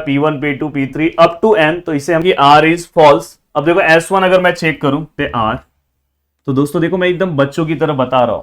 P1 P2 P3 up to n, तो इसे हम R इज फॉल्स। अब देखो S1 अगर मैं चेक करूं पे R, तो दोस्तों देखो मैं एकदम बच्चों की तरह बता रहा हूं,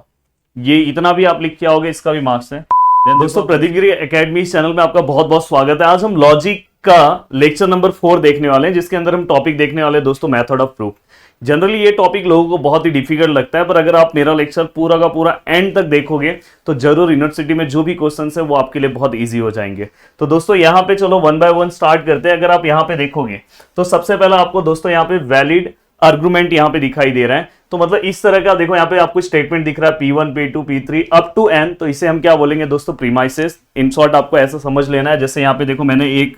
ये इतना भी आप लिख के आओगे इसका भी मार्क्स है। दोस्तों प्रदीप गिरी एकेडमी चैनल में आपका बहुत बहुत स्वागत है। आज हम लॉजिक का लेक्चर नंबर 4 देखने वाले हैं, जिसके अंदर हम टॉपिक देखने वाले हैं दोस्तों मेथड ऑफ प्रूफ। जनरली ये टॉपिक लोगों को बहुत ही डिफिकल्ट लगता है, पर अगर आप मेरा लेक्चर पूरा का पूरा एंड तक देखोगे तो जरूर यूनिवर्सिटी में जो भी क्वेश्चन है वो आपके लिए बहुत इजी हो जाएंगे। तो दोस्तों यहाँ पे चलो वन बाय वन स्टार्ट करते हैं। अगर आप यहाँ पे देखोगे तो सबसे पहला आपको दोस्तों यहाँ पे वैलिड आर्गुमेंट यहाँ पे दिखाई दे रहा है। तो मतलब इस तरह का देखो यहाँ पे आपको स्टेटमेंट दिख रहा है P1 P2 P3 up to n, तो इसे हम क्या बोलेंगे दोस्तों प्रीमाइसेस। इन शॉर्ट आपको ऐसा समझ लेना है, जैसे यहाँ पे देखो मैंने एक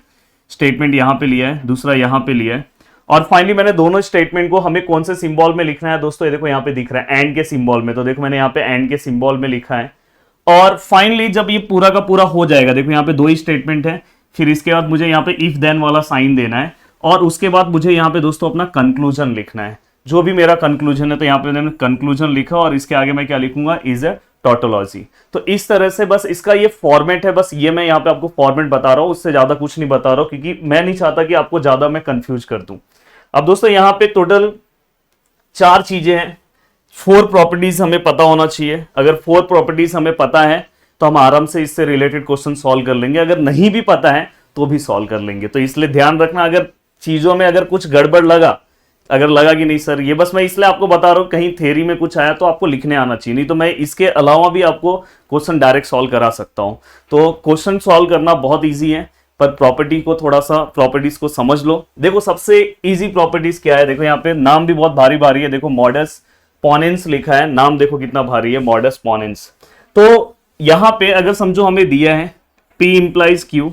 स्टेटमेंट यहाँ पे लिया है, दूसरा यहाँ पे लिया है, और फाइनली मैंने दोनों स्टेटमेंट को हमें कौन से सिंबल में लिखना है दोस्तों, ये देखो यहाँ पे दिख रहा है एंड के सिंबल में। तो देखो मैंने यहाँ पे एंड के सिंबल में लिखा है, और फाइनली जब ये पूरा का पूरा हो जाएगा, देखो यहाँ पे दो ही स्टेटमेंट है, फिर इसके बाद मुझे यहाँ पे इफ देन वाला साइन देना है, और उसके बाद मुझे यहाँ पे दोस्तों अपना कंक्लूजन लिखना है, जो भी मेरा कंक्लूजन है। तो यहाँ पे मैंने कंक्लूजन लिखा, और इसके आगे मैं क्या लिखूंगा, इज अ टोटोलॉजी। तो इस तरह से बस इसका ये फॉर्मेट है, बस ये मैं यहाँ पे आपको फॉर्मेट बता रहा हूँ, उससे ज्यादा कुछ नहीं बता रहा हूँ, क्योंकि मैं नहीं चाहता कि आपको ज्यादा मैं कंफ्यूज कर दूं। अब दोस्तों यहाँ पे टोटल 4 चीजें हैं, 4 प्रॉपर्टीज हमें पता होना चाहिए। अगर 4 प्रॉपर्टीज हमें पता है तो हम आराम से इससे रिलेटेड क्वेश्चन सॉल्व कर लेंगे, अगर नहीं भी पता है तो भी सॉल्व कर लेंगे। तो इसलिए ध्यान रखना, अगर चीजों में अगर कुछ गड़बड़ लगा, अगर लगा कि नहीं सर ये बस मैं इसलिए आपको बता रहा हूँ कहीं थ्योरी में कुछ आया तो आपको लिखने आना चाहिए, नहीं तो मैं इसके अलावा भी आपको क्वेश्चन डायरेक्ट सॉल्व करा सकता हूँ। तो क्वेश्चन सॉल्व करना बहुत ईजी है, पर प्रॉपर्टी को थोड़ा सा प्रॉपर्टीज को समझ लो। देखो सबसे इजी प्रॉपर्टीज क्या है, देखो यहाँ पे नाम भी बहुत भारी भारी है, देखो मॉडस पोनेंस लिखा है, नाम देखो कितना भारी है, मॉडस पोनेंस। तो यहाँ पे अगर समझो हमें दिया है P इंप्लाइज Q,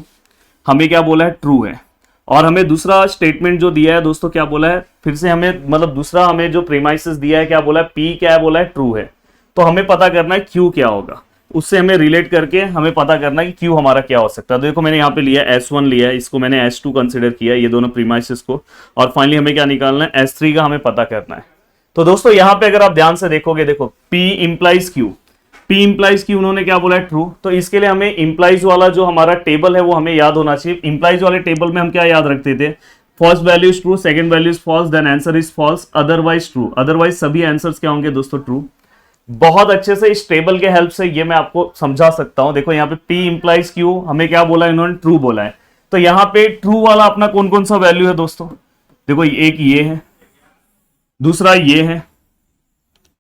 हमें क्या बोला है, ट्रू है, और हमें दूसरा स्टेटमेंट जो दिया है दोस्तों क्या बोला है, फिर से हमें मतलब दूसरा हमें जो प्रीमाइसेस दिया है क्या बोला है, P क्या है बोला है, ट्रू है। तो हमें पता करना है Q क्या होगा, उससे हमें रिलेट करके हमें पता करना है कि Q हमारा क्या हो सकता है। तो देखो मैंने यहाँ पे लिया S1 लिया है, इसको मैंने S2 कंसिडर किया, ये दोनों प्रीमाइसेस को, और फाइनली हमें क्या निकालना है, S3 का हमें पता करना है। तो दोस्तों यहाँ पे अगर आप ध्यान से देखोगे, देखो P इंप्लाइज Q उन्होंने क्या बोला है, ट्रू। तो इसके लिए हमें इंप्लाइज वाला जो हमारा टेबल है वो हमें याद होना चाहिए। इंप्लाइज वाले टेबल में हम क्या याद रखते थे, first value is true, second value is false, then answer is false, otherwise true. Otherwise सभी आंसर्स क्या होंगे दोस्तों, ट्रू। बहुत अच्छे से इस टेबल के हेल्प से ये मैं आपको समझा सकता हूं। देखो यहाँ पे P इंप्लाइज Q हमें क्या बोला है, इन्होंने ट्रू बोला है। तो यहाँ पे ट्रू वाला अपना कौन कौन सा वैल्यू है दोस्तों, देखो एक ये है, दूसरा ये है,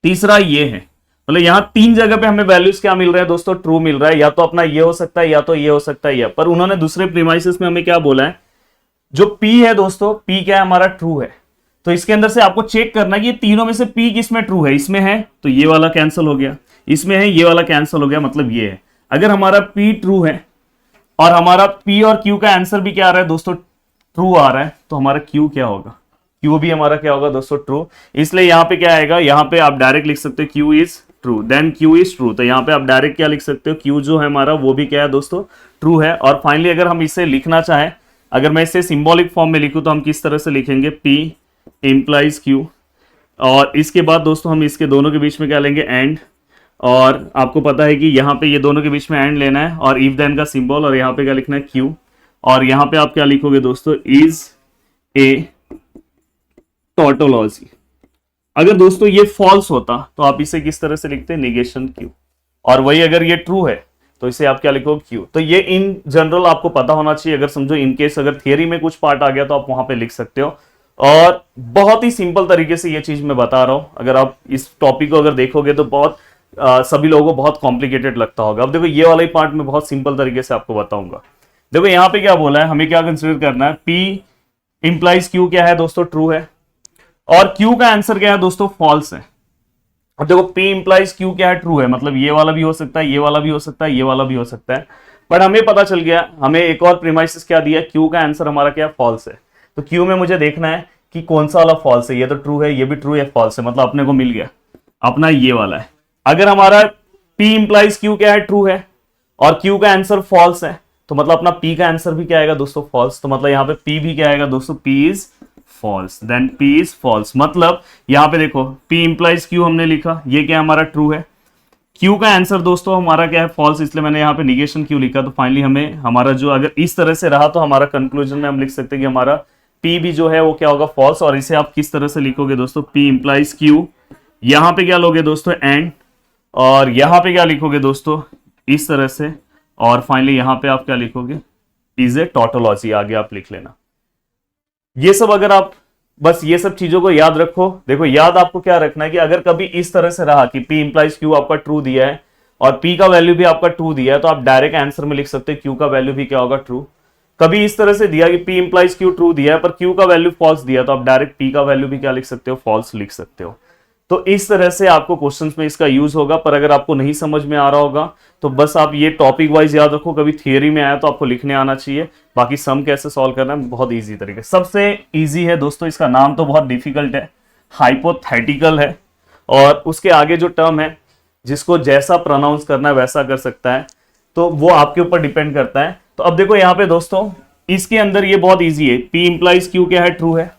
तीसरा ये है। मतलब यहाँ 3 जगह पे हमें वैल्यूज क्या मिल रहे हैं दोस्तों, ट्रू मिल रहा है। या तो अपना ये हो सकता है, या तो ये हो सकता है, या पर उन्होंने दूसरे प्रीमाइसेस में हमें क्या बोला है, जो P है दोस्तों, P क्या है हमारा, ट्रू है। तो इसके अंदर से आपको चेक करना है कि ये तीनों में से P किसमें ट्रू है, इसमें है तो ये वाला कैंसिल हो गया, इसमें है ये वाला कैंसिल हो गया, मतलब ये है। अगर हमारा P ट्रू है और हमारा P और Q का आंसर भी क्या आ रहा है दोस्तों, ट्रू आ रहा है, तो हमारा Q क्या होगा, Q भी हमारा क्या होगा दोस्तों, ट्रू। इसलिए यहाँ पे क्या आएगा, यहाँ पे आप डायरेक्ट लिख सकते हो Q is true, then Q is true. तो यहाँ पे आप डायरेक्ट क्या लिख सकते हो, Q जो है हमारा वो भी क्या है दोस्तों, ट्रू है। और फाइनली अगर हम इसे लिखना चाहें, अगर मैं इसे सिंबॉलिक फॉर्म में लिखूं तो हम किस तरह से लिखेंगे, P इंप्लाइज Q, और इसके बाद दोस्तों हम इसके दोनों के बीच में क्या लेंगे, एंड। और आपको पता है कि यहाँ पे ये दोनों के बीच में एंड लेना है, और इफ देन का सिंबल, और यहाँ पे क्या लिखना है, Q, और यहाँ पे आप क्या लिखोगे दोस्तों, इज ए टोटोलॉजी। अगर दोस्तों ये फॉल्स होता तो आप इसे किस तरह से लिखते हैं, निगेशन Q, और वही अगर ये ट्रू है तो इसे आप क्या लिखोगे, Q। तो ये इन जनरल आपको पता होना चाहिए। अगर समझो इनकेस अगर थियरी में कुछ पार्ट आ गया तो आप वहां पे लिख सकते हो, और बहुत ही सिंपल तरीके से ये चीज मैं बता रहा हूं। अगर आप इस टॉपिक को अगर देखोगे तो बहुत सभी लोगों को बहुत कॉम्प्लिकेटेड लगता होगा। अब देखो ये वाला ही पार्ट में बहुत सिंपल तरीके से आपको बताऊंगा। देखो यहाँ पे क्या बोला है, हमें क्या कंसिडर करना है, P इंप्लाइज Q क्या है दोस्तों, ट्रू है, और Q का आंसर क्या है दोस्तों, फॉल्स है। अब देखो P इंप्लाइज Q क्या है, ट्रू है, मतलब ये वाला भी हो सकता है, ये वाला भी हो सकता है, ये वाला भी हो सकता है। बट हमें पता चल गया, हमें एक और प्रीमाइसिस क्या दिया, Q का आंसर हमारा क्या, फॉल्स है। तो Q में मुझे देखना है कि कौन सा वाला फॉल्स है, ये तो ट्रू है, ये भी ट्रू है, फॉल्स है, मतलब अपने को मिल गया अपना ये वाला है। अगर हमारा P इंप्लाइज Q क्या है, ट्रू है, और Q का आंसर फॉल्स है, तो मतलब अपना P का आंसर भी क्या आएगा दोस्तों, फॉल्स। तो मतलब यहाँ पे P भी क्या आएगा दोस्तों, P is false, then P is false. मतलब यहाँ पे देखो P इंप्लाइज Q हमने लिखा, ये क्या हमारा ट्रू है, क्यू का आंसर दोस्तों हमारा क्या है, फॉल्स, इसलिए मैंने यहाँ पे निगेशन क्यू लिखा। तो फाइनली हमें हमारा जो अगर इस तरह से रहा तो हमारा कंक्लूजन में हम लिख सकते हैं कि हमारा पी भी जो है वो क्या होगा, फॉल्स। और इसे आप किस तरह से लिखोगे दोस्तों, पी इंप्लाइज क्यू, यहाँ पे क्या लोगे दोस्तों एंड, और यहाँ पे क्या लिखोगे दोस्तों इस तरह से, और फाइनली यहाँ पे आप क्या लिखोगे, इज ए टोटोलॉजी, आगे आप लिख लेना। ये सब अगर आप बस ये सब चीजों को याद रखो। देखो याद आपको क्या रखना है कि अगर कभी इस तरह से रहा कि P इंप्लाइज Q आपका ट्रू दिया है और P का वैल्यू भी आपका ट्रू दिया है, तो आप डायरेक्ट आंसर में लिख सकते हैं Q का वैल्यू भी क्या होगा, ट्रू। कभी इस तरह से दिया कि P इंप्लाइज Q ट्रू दिया है पर Q का वैल्यू फॉल्स दिया, तो आप डायरेक्ट P का वैल्यू भी क्या लिख सकते हो, फॉल्स लिख सकते हो। तो इस तरह से आपको क्वेश्चंस में इसका यूज होगा। पर अगर आपको नहीं समझ में आ रहा होगा तो बस आप ये टॉपिक वाइज याद रखो, कभी थियरी में आया तो आपको लिखने आना चाहिए। बाकी सम कैसे सॉल्व करना है बहुत इजी तरीके, सबसे इजी है दोस्तों, इसका नाम तो बहुत डिफिकल्ट है, हाइपोथेटिकल है, और उसके आगे जो टर्म है जिसको जैसा प्रोनाउंस करना है वैसा कर सकता है, तो वो आपके ऊपर डिपेंड करता है। तो अब देखो यहाँ पे दोस्तों इसके अंदर ये बहुत ईजी है, P इंप्लाइज Q क्या है, ट्रू है,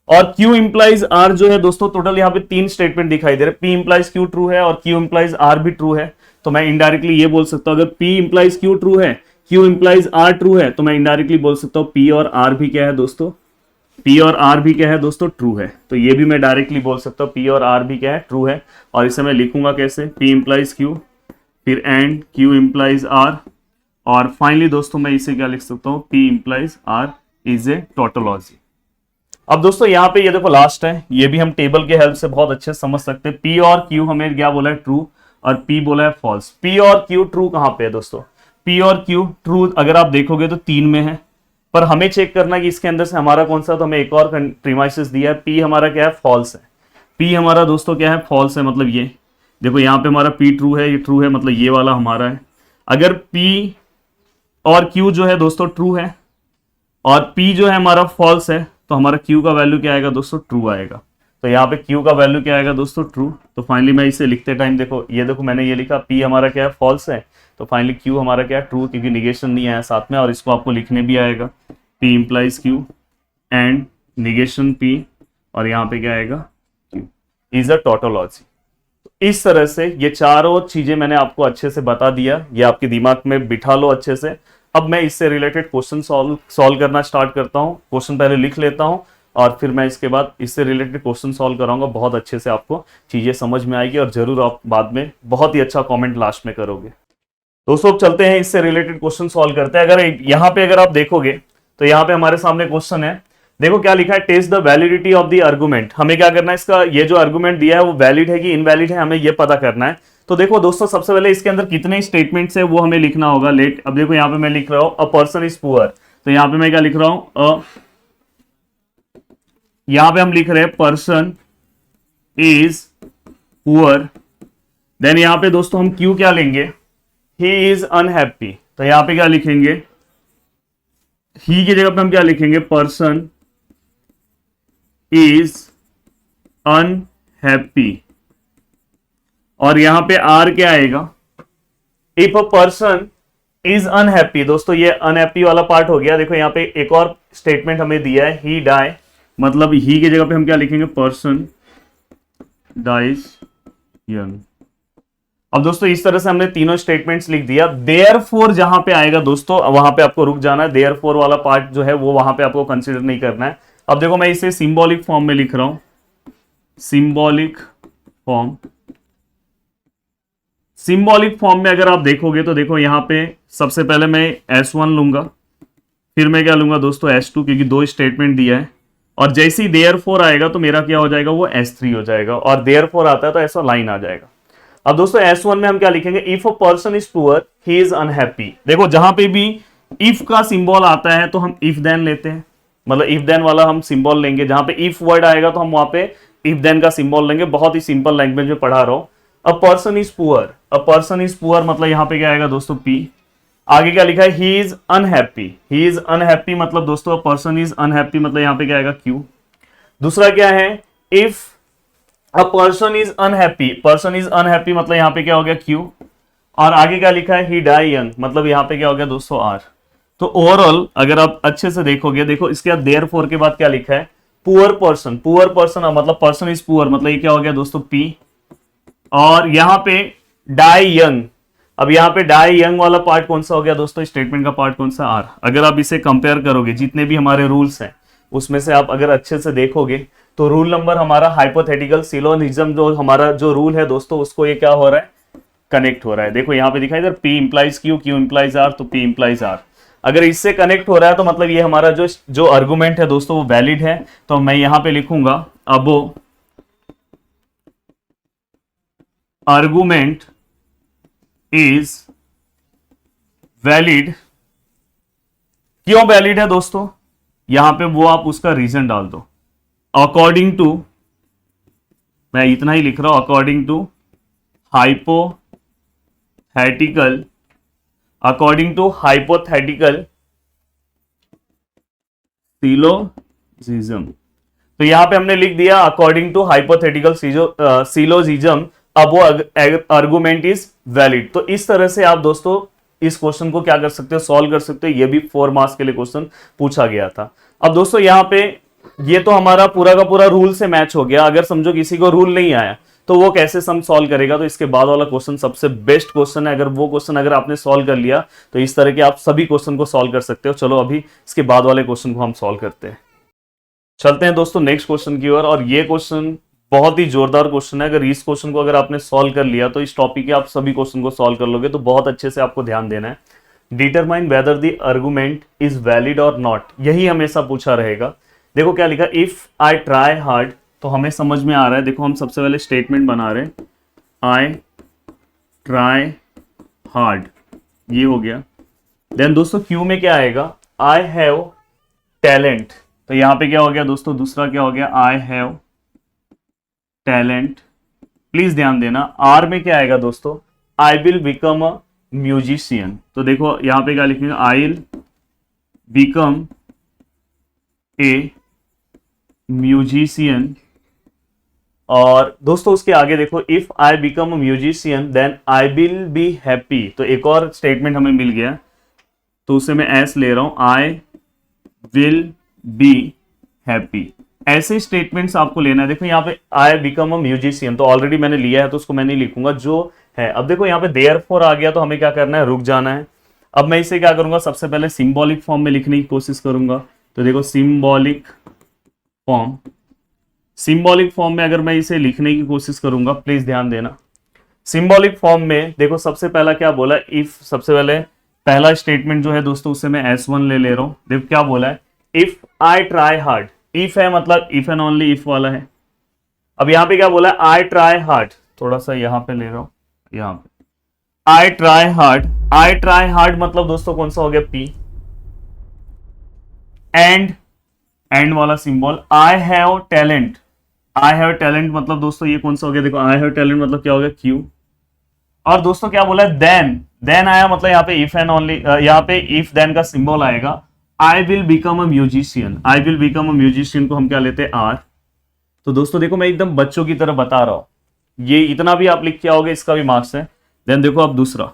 और Q इंप्लाइज R जो है दोस्तों, टोटल यहाँ पे 3 स्टेटमेंट दिखाई दे रहे हैं। P इंप्लाइज Q ट्रू है और Q इंप्लाइज R भी ट्रू है, तो मैं इनडायरेक्टली ये बोल सकता हूँ अगर P इंप्लाइज Q ट्रू है, Q इंप्लाइज R ट्रू है, तो मैं इनडायरेक्टली बोल सकता हूँ P और R भी क्या है दोस्तों, P और R भी क्या है दोस्तों, ट्रू है। तो ये भी मैं डायरेक्टली बोल सकता हूँ P और R भी क्या है, ट्रू है। और इसे मैं लिखूंगा कैसे, P इंप्लाइज Q, फिर एंड Q इंप्लाइज R, और फाइनली दोस्तों मैं इसे क्या लिख सकता हूँ, P implies R is a tautology. अब दोस्तों यहाँ पे ये देखो लास्ट है, ये भी हम टेबल के हेल्प से बहुत अच्छे समझ सकते हैं। P और Q हमें क्या बोला है, ट्रू, और P बोला है फॉल्स। P और Q ट्रू कहाँ पे है दोस्तों, P और Q ट्रू अगर आप देखोगे तो 3 में है, पर हमें चेक करना है कि इसके अंदर से हमारा कौन सा, तो हमें एक और प्रीमाइसेस दिया है, P हमारा क्या है, फॉल्स है। P हमारा दोस्तों क्या है, फॉल्स है, मतलब ये देखो यहाँ पे हमारा P ट्रू है, ये ट्रू है, मतलब ये वाला हमारा है। अगर P और Q जो है दोस्तों ट्रू है और P जो है हमारा फॉल्स है, तो हमारा Q का वैल्यू क्या आएगा दोस्तों, ट्रू आएगा। तो यहाँ पे Q का वैल्यू क्या आएगा दोस्तों, ट्रू। तो फाइनली मैं इसे लिखते टाइम देखो, ये देखो मैंने ये लिखा P हमारा क्या है, फॉल्स है, तो फाइनली Q हमारा क्या है, ट्रू, क्योंकि निगेशन नहीं आया साथ में, और इसको आपको लिखने भी आएगा P implies Q and negation P, और यहाँ पे क्या आएगा, Q इज अ टोटोलॉजी। इस तरह से ये चारों चीजें मैंने आपको अच्छे से बता दिया, ये आपके दिमाग में बिठा लो अच्छे से। अब मैं इससे रिलेटेड क्वेश्चन सॉल्व करना स्टार्ट करता हूँ। क्वेश्चन पहले लिख लेता हूँ और फिर मैं इसके बाद इससे रिलेटेड क्वेश्चन सॉल्व कराऊंगा। बहुत अच्छे से आपको चीजें समझ में आएगी और जरूर आप बाद में बहुत ही अच्छा कमेंट लास्ट में करोगे। दोस्तों अब चलते हैं इससे रिलेटेड क्वेश्चन सॉल्व करते हैं। अगर यहाँ पे अगर आप देखोगे तो यहाँ पे हमारे सामने क्वेश्चन है, देखो क्या लिखा है, test the validity of the argument. हमें क्या करना है, इसका ये जो आर्गुमेंट दिया है वो वैलिड है कि इनवैलिड है, हमें ये पता करना है। तो देखो दोस्तों सबसे पहले इसके अंदर कितने स्टेटमेंट्स है वो हमें लिखना होगा। लेट, अब देखो यहाँ पे मैं लिख रहा हूं अ पर्सन इज पुअर, तो यहाँ पे मैं क्या लिख रहा हूं, यहाँ पे हम लिख रहे हैं पर्सन इज पुअर। देन यहाँ पे दोस्तों हम क्यू क्या लेंगे, ही इज अनहैप्पी, तो यहाँ पे क्या लिखेंगे, ही की जगह पे हम क्या लिखेंगे, पर्सन इज अनहैप्पी, और यहां पे आर क्या आएगा, if a person is unhappy. दोस्तों ये अनहैप्पी वाला पार्ट हो गया। देखो यहाँ पे एक और स्टेटमेंट हमें दिया है, ही डाई, मतलब ही की जगह पे हम क्या लिखेंगे, पर्सन डाइज यंग। अब दोस्तों इस तरह से हमने तीनों स्टेटमेंट्स लिख दिया। देयरफॉर जहां पे आएगा दोस्तों वहां पे आपको रुक जाना है, देयरफॉर वाला पार्ट जो है वो वहां पे आपको कंसीडर नहीं करना है। अब देखो मैं इसे सिंबॉलिक फॉर्म में लिख रहा हूं, सिंबॉलिक फॉर्म। सिंबॉलिक फॉर्म में अगर आप देखोगे तो देखो यहाँ पे सबसे पहले मैं S1 लूंगा, फिर मैं क्या लूंगा दोस्तों S2, क्योंकि 2 स्टेटमेंट दिया है, और जैसे ही देयरफॉर आएगा तो मेरा क्या हो जाएगा, वो S3 हो जाएगा, और देयरफॉर आता है तो ऐसा लाइन आ जाएगा। अब दोस्तों S1 में हम क्या लिखेंगे, if a person is poor he is unhappy. देखो जहां पे भी इफ का सिंबल आता है तो हम इफ देन लेते हैं, मतलब इफ देन वाला हम सिंबल लेंगे। जहां पे इफ वर्ड आएगा तो हम वहां पे इफ देन का सिंबल लेंगे। बहुत ही सिंपल लैंग्वेज में पढ़ा रहा हूं। A person is poor, a person is poor मतलब यहाँ पे क्या आएगा दोस्तों, P। आगे क्या लिखा है, he is unhappy, he is unhappy मतलब दोस्तों अ पर्सन इज अनहैप्पी मतलब यहाँ पे क्या आएगा, Q। दूसरा क्या है, if a person is unhappy, person is unhappy मतलब यहाँ पे क्या हो गया, Q। और आगे क्या लिखा है, ही डाई यंग मतलब यहाँ पे क्या हो गया दोस्तों, R। तो ओवरऑल अगर आप अच्छे से देखोगे, देखो इसके बाद देयरफॉर के बाद क्या लिखा है, पुअर पर्सन, पुअर पर्सन मतलब पर्सन इज पुअर मतलब ये क्या हो गया दोस्तों, P। और यहां पे डाई यंग। अब यहाँ पे डाई यंग वाला पार्ट कौन सा हो गया दोस्तों, स्टेटमेंट का पार्ट कौन सा, आर। अगर आप इसे कंपेयर करोगे जितने भी हमारे रूल्स हैं उसमें से आप अगर अच्छे से देखोगे तो रूल नंबर हमारा हाइपोथेटिकल सिलोनिज्म जो हमारा जो रूल है दोस्तों, उसको ये क्या हो रहा है, कनेक्ट हो रहा है। देखो यहाँ पे दिखाई इधर P implies Q, Q implies R, तो P इंप्लाइज R। अगर इससे कनेक्ट हो रहा है तो मतलब ये हमारा जो जो आर्गुमेंट है दोस्तों वो वैलिड है। तो मैं यहां पे लिखूंगा अबो आर्गुमेंट इज वैलिड। क्यों वैलिड है दोस्तों, यहां पे वो आप उसका रीजन डाल दो। अकॉर्डिंग टू, मैं इतना ही लिख रहा हूं, according to hypothetical, according to hypothetical syllogism. तो यहां पे हमने लिख दिया अकॉर्डिंग टू हाइपोथेटिकल सिलोजिज्म अब वो आर्गुमेंट इज वैलिड। तो इस तरह से आप दोस्तों इस क्वेश्चन को क्या कर सकते हो, सॉल्व कर सकते हो। ये भी 4 मार्क्स के लिए क्वेश्चन पूछा गया था। अब दोस्तों यहाँ पे ये तो हमारा पूरा का पूरा रूल से मैच हो गया। अगर समझो किसी को रूल नहीं आया तो वो कैसे सम सॉल्व करेगा, तो इसके बाद वाला क्वेश्चन सबसे बेस्ट क्वेश्चन है। अगर वो क्वेश्चन अगर आपने सॉल्व कर लिया तो इस तरह के आप सभी क्वेश्चन को सॉल्व कर सकते हो। चलो अभी इसके बाद वाले क्वेश्चन को हम सॉल्व करते हैं। चलते हैं दोस्तों नेक्स्ट क्वेश्चन की ओर। और ये क्वेश्चन बहुत ही जोरदार क्वेश्चन है। अगर इस क्वेश्चन को अगर आपने सॉल्व कर लिया तो इस टॉपिक के आप सभी क्वेश्चन को सॉल्व कर लोगे। तो बहुत अच्छे से आपको ध्यान देना है। Determine whether the argument is valid और नॉट, यही हमेशा पूछा रहेगा। देखो क्या लिखा, इफ आई ट्राई हार्ड, तो हमें समझ में आ रहा है। देखो हम सबसे पहले स्टेटमेंट बना रहे हैं, आई ट्राई हार्ड, ये हो गया। देन दोस्तों क्यू में क्या आएगा, आई हैव टैलेंट। तो यहां पे क्या हो गया दोस्तों, दूसरा क्या हो गया, आई हैव टैलेंट। प्लीज ध्यान देना। आर में क्या आएगा दोस्तों, I will become a musician. तो देखो यहां पे क्या लिखेंगे, I will become a musician. और दोस्तों उसके आगे देखो, if I become a musician then I will be happy. तो एक और स्टेटमेंट हमें मिल गया, तो उसे मैं एस ले रहा हूं, आई विल बी हैप्पी। ऐसे स्टेटमेंट्स आपको लेना है। देखो यहाँ पे आई बिकम अ म्यूजिशियन तो ऑलरेडी मैंने लिया है, तो उसको मैं नहीं लिखूंगा जो है। अब देखो यहाँ पे देयरफॉर आ गया, तो हमें क्या करना है, रुक जाना है। अब मैं इसे क्या करूंगा, सबसे पहले सिंबॉलिक फॉर्म में लिखने की कोशिश करूंगा। तो देखो सिंबॉलिक फॉर्म, सिंबॉलिक फॉर्म में अगर मैं इसे लिखने की कोशिश करूंगा, प्लीज ध्यान देना। सिंबॉलिक फॉर्म में देखो सबसे पहला क्या बोला, इफ, सबसे पहले पहला स्टेटमेंट जो है दोस्तों उसे मैं S1 ले रहा हूं। देखो क्या बोला है, if I try hard. If है मतलब इफ एंड ओनली इफ वाला है। अब यहां पे क्या बोला है, आई ट्राई हार्ड, थोड़ा सा यहां पे ले रहा हूं, यहां पे I try hard. I try hard मतलब दोस्तों कौन सा हो गया, P। एंड वाला symbol, I have talent. I have talent मतलब दोस्तों ये कौन सा हो गया, देखो आई हैव टैलेंट मतलब क्या हो गया, Q। और दोस्तों क्या बोला है, देन आया मतलब यहाँ पे इफ एंड ओनली, यहाँ पे इफ देन का सिंबल आएगा। आई will become a musician, I will become a musician को हम क्या लेते हैं, R। तो दोस्तों देखो मैं एकदम बच्चों की तरह बता रहा हूं, ये इतना भी आप लिख के आओगे इसका भी मार्क्स है। देन देखो अब दूसरा,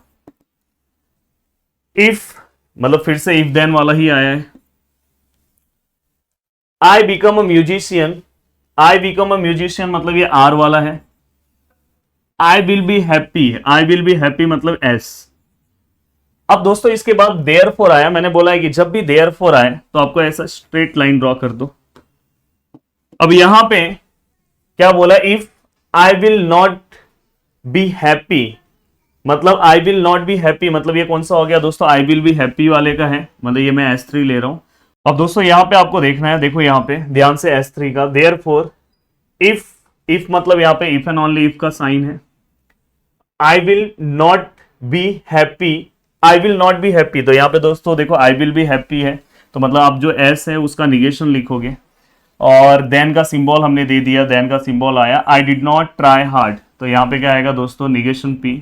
इफ मतलब फिर से इफ देन वाला ही आया है। आई become a musician, I become a musician मतलब ये R वाला है। आई will be happy, I will be happy मतलब S। अब दोस्तों इसके बाद देयरफॉर आया। मैंने बोला है कि जब भी देयरफॉर आए तो आपको ऐसा स्ट्रेट लाइन ड्रॉ कर दो। अब यहां पे क्या बोला, if I will not be happy, मतलब I will not be happy मतलब ये कौन सा हो गया दोस्तों, आई विल बी हैप्पी वाले का है, मतलब ये मैं S3 ले रहा हूं। अब दोस्तों यहां पे आपको देखना है, देखो यहां पे ध्यान से S3 का, देयरफॉर इफ मतलब यहां पे इफ एंड ओनली इफ का साइन है। आई will not be happy, I will not be happy, तो यहां पे दोस्तों देखो आई विल बी हैप्पी है, तो मतलब आप जो S है उसका निगेशन लिखोगे। और देन का सिंबल हमने दे दिया, देन का सिंबल आया, I did not try hard, तो यहाँ पे क्या आएगा दोस्तों, निगेशन P।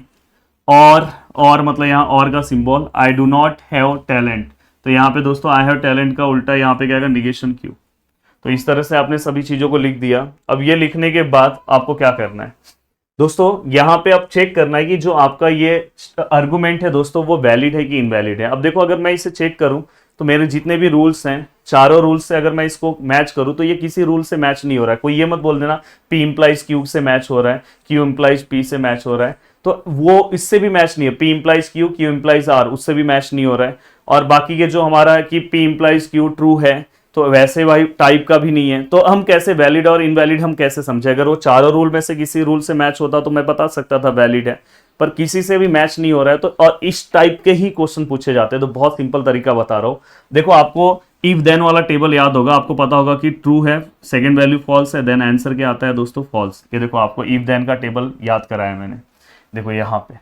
और मतलब यहाँ और का symbol, I do not have talent, तो यहाँ पे दोस्तों आई हैव टैलेंट का उल्टा यहाँ पे क्या आएगा, निगेशन Q। तो इस तरह से आपने सभी चीजों को लिख दिया। अब ये लिखने के बाद आपको क्या करना है दोस्तों, यहाँ पे आप चेक करना है कि जो आपका ये आर्गुमेंट है दोस्तों वो वैलिड है कि इनवैलिड है। अब देखो अगर मैं इसे चेक करूं तो मेरे जितने भी रूल्स हैं, चारों रूल्स से अगर मैं इसको मैच करूं तो ये किसी रूल से मैच नहीं हो रहा है। कोई ये मत बोल देना P इंप्लाइज Q से मैच हो रहा है, Q इंप्लाइज P से मैच हो रहा है। तो वो इससे भी मैच नहीं है। P implies Q, Q implies R, उससे भी मैच नहीं हो रहा है। और बाकी के जो हमारा है कि P इंप्लाइज Q ट्रू है, तो वैसे भाई टाइप का भी नहीं है। तो हम कैसे वैलिड और इनवैलिड हम कैसे समझे? अगर वो चारों रूल में से किसी रूल से मैच होता तो मैं बता सकता था वैलिड है, पर किसी से भी मैच नहीं हो रहा है। तो और इस टाइप के ही क्वेश्चन पूछे जाते हैं। तो बहुत सिंपल तरीका बता रहा हूं। देखो, आपको इफ देन वाला टेबल याद होगा, आपको पता होगा कि ट्रू है, सेकंड वैल्यू फॉल्स है, देन आंसर क्या आता है दोस्तों? फॉल्स। ये देखो, आपको इफ देन का टेबल याद कराया मैंने। देखो यहाँ पे,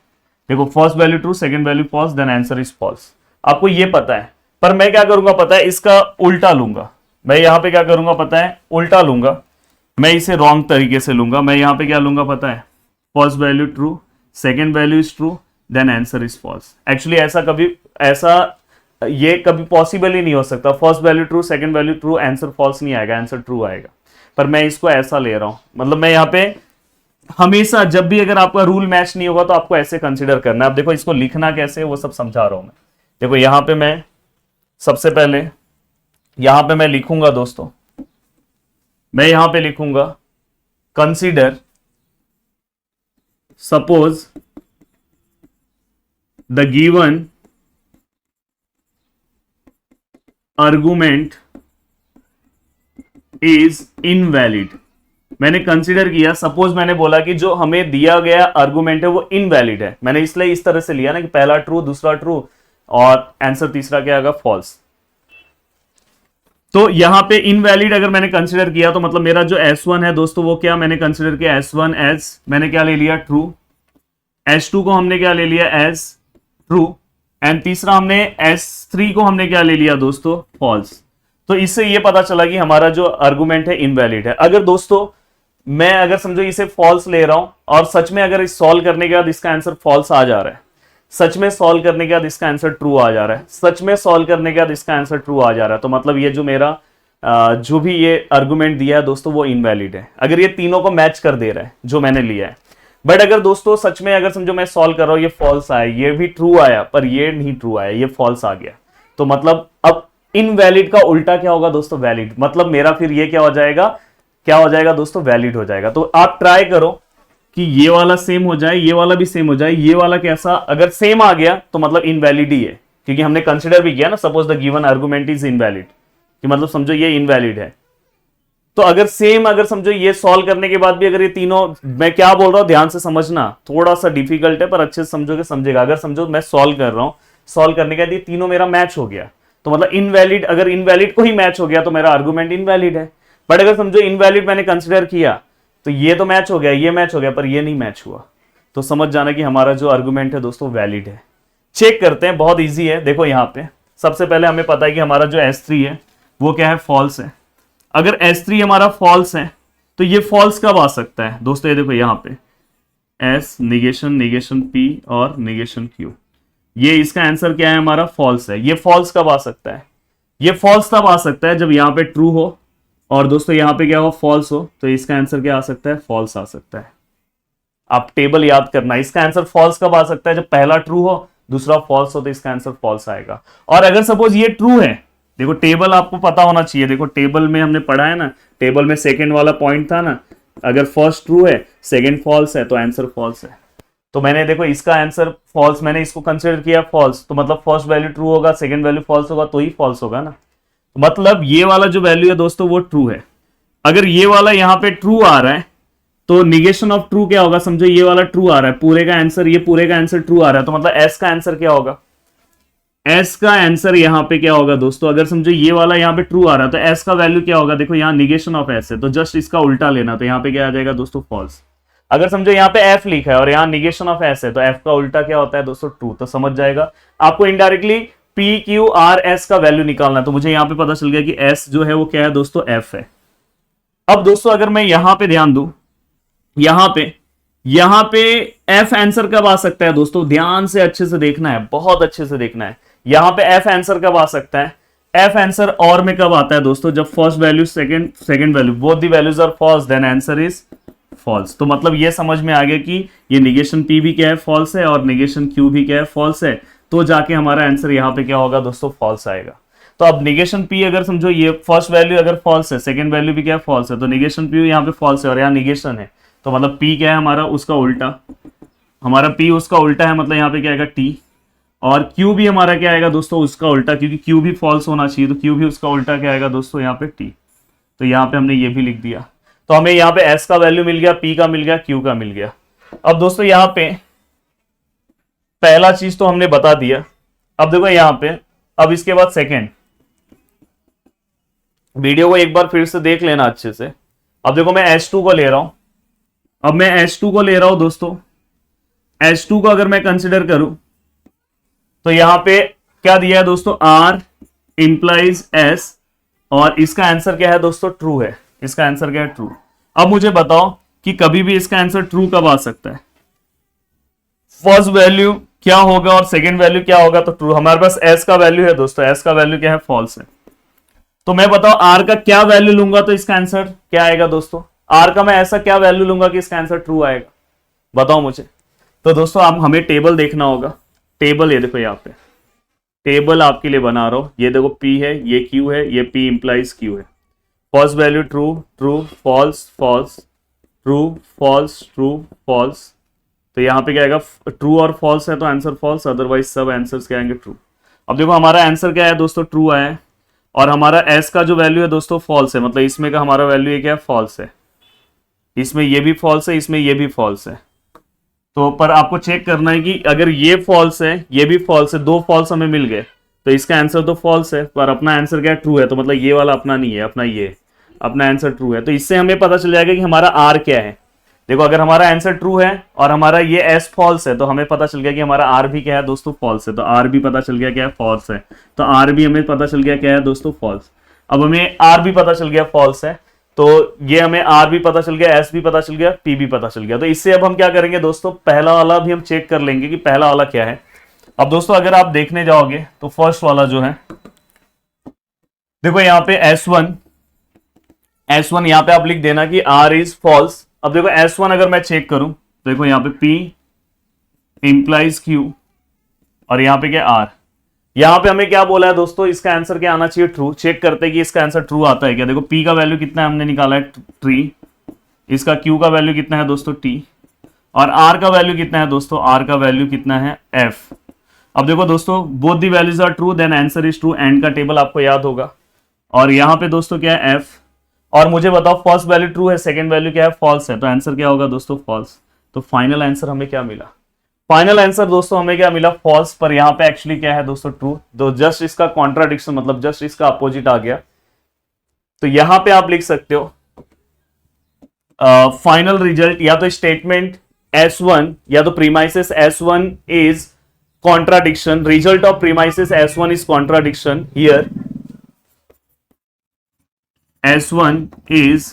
देखो first value true, second value false, then answer is false. आपको ये पता है, पर मैं क्या करूंगा पता है? इसका उल्टा लूंगा। मैं यहाँ पे क्या करूंगा पता है? उल्टा लूंगा। मैं इसे रॉन्ग तरीके से लूंगा। मैं यहाँ पे क्या लूंगा पता है? First value true, second value is true, then answer is false. Actually ये कभी पॉसिबल ही नहीं हो सकता। First value true, second value true, answer false नहीं आएगा, आंसर ट्रू आएगा। पर मैं इसको ऐसा ले रहा हूं, मतलब मैं यहाँ पे हमेशा जब भी अगर आपका रूल मैच नहीं होगा तो आपको ऐसे कंसीडर करना है। अब देखो, इसको लिखना कैसे है वो सब समझा रहा हूं मैं। देखो यहां पे मैं सबसे पहले यहां पे मैं लिखूंगा दोस्तों, मैं यहां पे लिखूंगा consider suppose the given argument is invalid. मैंने कंसीडर किया, सपोज मैंने बोला कि जो हमें दिया गया आर्गुमेंट है वो इनवैलिड है। मैंने इसलिए इस तरह से लिया ना कि पहला ट्रू, दूसरा ट्रू और आंसर तीसरा क्या आएगा? फॉल्स। तो यहां पे इनवैलिड अगर मैंने कंसीडर किया तो मतलब मेरा जो S1 है दोस्तों वो क्या मैंने कंसीडर किया? S1 एज मैंने क्या ले लिया? ट्रू। S2 को हमने क्या ले लिया? As true. एंड तीसरा हमने S3 को हमने क्या ले लिया दोस्तों? फॉल्स। तो इससे ये पता चला कि हमारा जो आर्गुमेंट है इनवैलिड है। अगर दोस्तों मैं अगर समझो इसे फॉल्स ले रहा हूं और सच में अगर इस सॉल्व करने के बाद इसका आंसर फॉल्स आ जा रहा है, सच में सॉल्व करने के बाद इसका आंसर ट्रू आ जा रहा है, सच में सॉल्व करने के बाद इसका आंसर ट्रू आ जा रहा है, तो मतलब ये जो मेरा जो भी ये आर्गुमेंट दिया है दोस्तों वो इनवैलिड है। अगर ये तीनों को मैच कर दे रहा है जो मैंने लिया है। बट अगर दोस्तों सच में अगर समझो मैं सॉल्व कर रहा हूं, ये फॉल्स आया, ये भी ट्रू आया पर ये नहीं ट्रू आया, ये फॉल्स आ गया, तो मतलब अब इनवैलिड का उल्टा क्या होगा दोस्तों? वैलिड। मतलब मेरा फिर ये क्या हो जाएगा? क्या हो जाएगा दोस्तों? वैलिड हो जाएगा। तो आप ट्राई करो कि ये वाला सेम हो जाए, ये वाला भी सेम हो जाए। ये वाला कैसा? अगर सेम आ गया तो मतलब इनवैलिड ही है, क्योंकि हमने कंसिडर भी किया ना, suppose the given argument is invalid, कि मतलब समझो ये इनवैलिड है। तो अगर सेम, अगर समझो ये सॉल्व करने के बाद भी अगर ये तीनों, मैं क्या बोल रहा हूं ध्यान से समझना, थोड़ा सा डिफिकल्ट है पर अच्छे से समझोगे समझेगा। अगर समझो मैं सॉल्व कर रहा हूं, सॉल्व करने के बाद ये तीनों मेरा मैच हो गया, तो मतलब इनवैलिड, अगर इनवैलिड को ही मैच हो गया तो मेरा आर्गुमेंट इनवैलिड है। बट अगर समझो इनवैलिड मैंने कंसिडर किया तो ये तो मैच हो गया, ये मैच हो गया, पर ये नहीं मैच हुआ, तो समझ जाना कि हमारा जो आर्गुमेंट है दोस्तों वैलिड है। चेक करते हैं, बहुत इजी है। देखो यहाँ पे सबसे पहले हमें पता है कि हमारा जो S3 है वो क्या है? फॉल्स है। अगर S3 हमारा फॉल्स है तो ये फॉल्स कब आ सकता है दोस्तों? ये देखो यहाँ पे S निगेशन, निगेशन P और निगेशन Q, ये इसका आंसर क्या है? हमारा फॉल्स है। ये फॉल्स कब आ सकता है? ये फॉल्स तब आ सकता है जब यहाँ पे ट्रू हो और दोस्तों यहाँ पे क्या हो? फॉल्स हो। तो इसका आंसर क्या आ सकता है? फॉल्स आ सकता है। आप टेबल याद करना, इसका आंसर फॉल्स कब आ सकता है? जब पहला ट्रू हो, दूसरा फॉल्स हो, तो इसका आंसर फॉल्स आएगा। और अगर सपोज ये ट्रू है, देखो टेबल आपको पता होना चाहिए। देखो टेबल में हमने पढ़ा है ना, टेबल में सेकंड वाला पॉइंट था ना, अगर फर्स्ट ट्रू है, सेकंड फॉल्स है, तो आंसर फॉल्स है। तो मैंने देखो इसका आंसर फॉल्स, मैंने इसको कंसिडर किया फॉल्स, तो मतलब फर्स्ट वैल्यू ट्रू होगा, सेकंड वैल्यू फॉल्स होगा, तो ही फॉल्स होगा ना। तो मतलब ये वाला जो वैल्यू है दोस्तों वो ट्रू है। अगर ये वाला यहाँ पे ट्रू आ रहा है तो निगेशन ऑफ ट्रू क्या होगा? समझो ये वाला ट्रू आ रहा है, पूरे का आंसर, ये पूरे का आंसर ट्रू आ रहा है, तो मतलब एस का आंसर क्या होगा? एस का आंसर यहाँ पे क्या होगा दोस्तों? अगर समझो ये वाला यहाँ पे ट्रू आ रहा है तो एस का वैल्यू क्या होगा? देखो यहाँ निगेशन ऑफ एस है, तो जस्ट इसका उल्टा लेना, तो यहाँ पे क्या आ जाएगा दोस्तों? फॉल्स। अगर समझो यहाँ पे एफ लिखा है और यहाँ निगेशन ऑफ एस है, तो एफ का उल्टा क्या होता है दोस्तों? ट्रू। तो समझ जाएगा आपको indirectly P Q R S का वैल्यू निकालना है। तो मुझे यहाँ पे पता चल गया कि एस जो है वो क्या है दोस्तों? एफ है। अब दोस्तों अगर मैं यहां पे ध्यान दूं, यहां पे एफ आंसर कब आ सकता है दोस्तों? ध्यान से अच्छे से देखना है, बहुत अच्छे से देखना है। यहां पे एफ आंसर कब आ सकता है? एफ आंसर और में कब आता है दोस्तों? जब first value second value both the values are false, then answer is false. तो मतलब ये समझ में आ गया कि ये निगेशन पी भी क्या है? फॉल्स है, और निगेशन क्यू भी क्या है? फॉल्स है। तो जाके हमारा आंसर यहां पे क्या होगा दोस्तों? फॉल्स आएगा। तो अब निगेशन पी अगर समझो ये फर्स्ट वैल्यू अगर फॉल्स है, सेकंड वैल्यू भी क्या है? फॉल्स है, तो निगेशन पी यहाँ पे फॉल्स है और यहाँ निगेशन है, तो मतलब पी क्या है हमारा? उसका उल्टा। हमारा P उसका उल्टा है, मतलब यहाँ पे क्या आएगा T, और Q भी हमारा क्या आएगा दोस्तों उसका उल्टा, क्योंकि Q भी फॉल्स होना चाहिए, तो Q भी उसका उल्टा क्या आएगा दोस्तों यहाँ पे T। तो यहाँ पे हमने ये भी लिख दिया, तो हमें यहाँ पे S का वैल्यू मिल गया, P का मिल गया, Q का मिल गया। अब दोस्तों यहाँ पे पहला चीज तो हमने बता दिया। अब देखो यहाँ पे, अब इसके बाद सेकेंड, वीडियो को एक बार फिर से देख लेना अच्छे से। अब देखो मैं H2 को ले रहा हूं, अब मैं H2 को ले रहा हूं दोस्तों। H2 को अगर मैं कंसिडर करूं तो यहां पे क्या दिया है दोस्तों, R इंप्लाइज S, और इसका आंसर क्या है दोस्तों, ट्रू है। इसका आंसर क्या है, ट्रू। अब मुझे बताओ कि कभी भी इसका आंसर ट्रू कब आ सकता है, फर्स्ट वैल्यू क्या होगा और सेकंड वैल्यू क्या होगा, तो ट्रू। हमारे पास S का वैल्यू है दोस्तों, S का वैल्यू क्या है, फॉल्स है। तो मैं बताओ R का क्या वैल्यू लूंगा तो इसका आंसर क्या आएगा दोस्तों, R का मैं ऐसा क्या वैल्यू लूंगा कि इसका आंसर ट्रू आएगा, बताओ मुझे। तो दोस्तों आप हमें टेबल देखना होगा। टेबल ये देखो, यहाँ पे टेबल आपके लिए बना रहा हूं, ये देखो P है, ये Q है, ये P इंप्लाइज Q है। First value true, true, false, false, true, false, true, false. तो यहाँ पे क्या आएगा, ट्रू और फॉल्स है तो आंसर फॉल्स, अदरवाइज सब आंसर्स क्या आएंगे, ट्रू। अब देखो हमारा आंसर क्या है दोस्तों, ट्रू आया है, और हमारा S का जो वैल्यू है दोस्तों फॉल्स है, मतलब इसमें का हमारा वैल्यू ये क्या है, फॉल्स है। इसमें ये भी फॉल्स है, इसमें ये भी फॉल्स है। तो पर आपको चेक करना है कि अगर ये फॉल्स है, ये भी फॉल्स है, दो फॉल्स हमें मिल गए, तो इसका आंसर तो फॉल्स है, पर अपना आंसर क्या है, ट्रू है। तो मतलब ये वाला अपना नहीं है, अपना ये अपना आंसर ट्रू है। तो इससे हमें पता चल जाएगा कि हमारा R क्या है। देखो अगर हमारा आंसर ट्रू है और हमारा ये S फॉल्स है, तो हमें पता चल गया कि हमारा R भी क्या है दोस्तों, फॉल्स है। तो R भी पता चल गया क्या है, फॉल्स है। तो R भी हमें पता चल गया क्या है दोस्तों, फॉल्स। अब हमें R भी पता चल गया फॉल्स है, तो ये हमें R भी पता चल गया, S भी पता चल गया, P भी पता चल गया। तो इससे अब हम क्या करेंगे दोस्तों, पहला वाला भी हम चेक कर लेंगे कि पहला वाला क्या है। अब दोस्तों अगर आप देखने जाओगे तो फर्स्ट वाला जो है, देखो यहाँ पे S1 यहाँ पे आप लिख देना कि R इज फॉल्स। अब देखो S1 अगर मैं चेक करूं, देखो यहाँ पे P इंप्लाइज Q, और यहाँ पे क्या R। यहाँ पे हमें क्या बोला है दोस्तों, इसका आंसर क्या आना चाहिए, ट्रू। चेक करते हैं कि इसका आंसर ट्रू आता है क्या। देखो P का वैल्यू कितना है, हमने निकाला है 3, इसका Q का वैल्यू कितना है दोस्तों T, और R का वैल्यू कितना है दोस्तों, R का वैल्यू कितना है F। अब देखो दोस्तों both the values are true then answer is true, and का टेबल आपको याद होगा। और यहाँ पे दोस्तों क्या है, F। और मुझे बताओ फर्स्ट वैल्यू ट्रू है, सेकंड वैल्यू क्या है, फॉल्स है, तो आंसर क्या होगा दोस्तों, फॉल्स। तो फाइनल आंसर हमें क्या मिला, फाइनल आंसर दोस्तों हमें क्या मिला, फॉल्स। पर यहाँ पे एक्चुअली क्या है दोस्तों, ट्रू। तो जस्ट इसका कॉन्ट्राडिक्शन, मतलब जस्ट इसका अपोजिट आ गया। तो यहां पे आप लिख सकते हो फाइनल रिजल्ट, या तो स्टेटमेंट S1 या तो premises S1 is contradiction, result of premises S1 is contradiction here, S1 is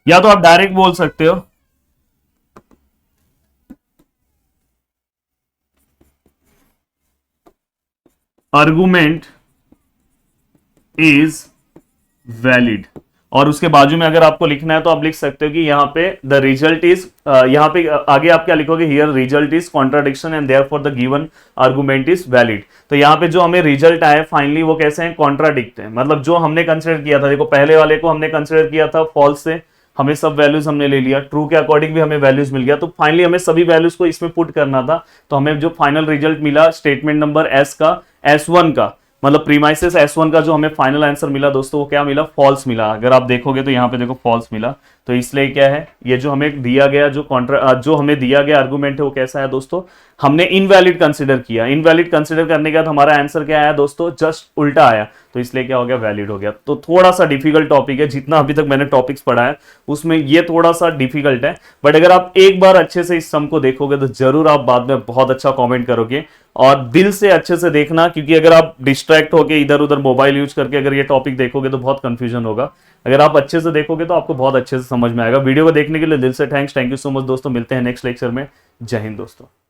या तो आप डायरेक्ट बोल सकते हो आर्गुमेंट इज वैलिड, और उसके बाजू में अगर आपको लिखना है तो आप लिख सकते हो कि यहाँ पे द रिजल्ट इज, यहाँ पे आगे आप क्या लिखोगे, here result is contradiction and therefore the given argument is valid. तो यहाँ पे जो हमें रिजल्ट आए फाइनली वो कैसे हैं, कॉन्ट्राडिक्ट है। मतलब जो हमने कंसिडर किया था, देखो पहले वाले को हमने कंसिडर किया था फॉल्स से, हमें सब वैल्यूज हमने ले लिया, ट्रू के अकॉर्डिंग भी हमें वैल्यूज मिल गया। तो फाइनली हमें सभी वैल्यूज को इसमें पुट करना था। तो हमें जो फाइनल रिजल्ट मिला स्टेटमेंट नंबर S का, S1 का, मतलब प्रीमाइसेस S1 का जो हमें फाइनल आंसर मिला दोस्तों, वो क्या मिला, फॉल्स मिला। अगर आप देखोगे तो यहाँ पे देखो फॉल्स मिला। तो इसलिए क्या है, ये जो हमें दिया गया जो हमें दिया गया आर्गुमेंट है वो कैसा है दोस्तों, हमने इनवैलिड कंसिडर किया। इनवैलिड कंसिडर करने के बाद हमारा आंसर क्या आया दोस्तों, जस्ट उल्टा आया। तो इसलिए क्या हो गया, वैलिड हो गया। तो थोड़ा सा डिफिकल्ट टॉपिक है, जितना अभी तक मैंने टॉपिक्स पढ़ा है उसमें ये थोड़ा सा डिफिकल्ट है। बट अगर आप एक बार अच्छे से इस सम को देखोगे तो जरूर आप बाद में बहुत अच्छा कॉमेंट करोगे, और दिल से अच्छे से देखना, क्योंकि अगर आप डिस्ट्रैक्ट होकर इधर उधर मोबाइल यूज करके अगर ये टॉपिक देखोगे तो बहुत कंफ्यूजन होगा। अगर आप अच्छे से देखोगे तो आपको बहुत अच्छे से समझ में आएगा। वीडियो को देखने के लिए दिल से थैंक यू सो मच दोस्तों। मिलते हैं नेक्स्ट लेक्चर में। जय हिंद दोस्तों।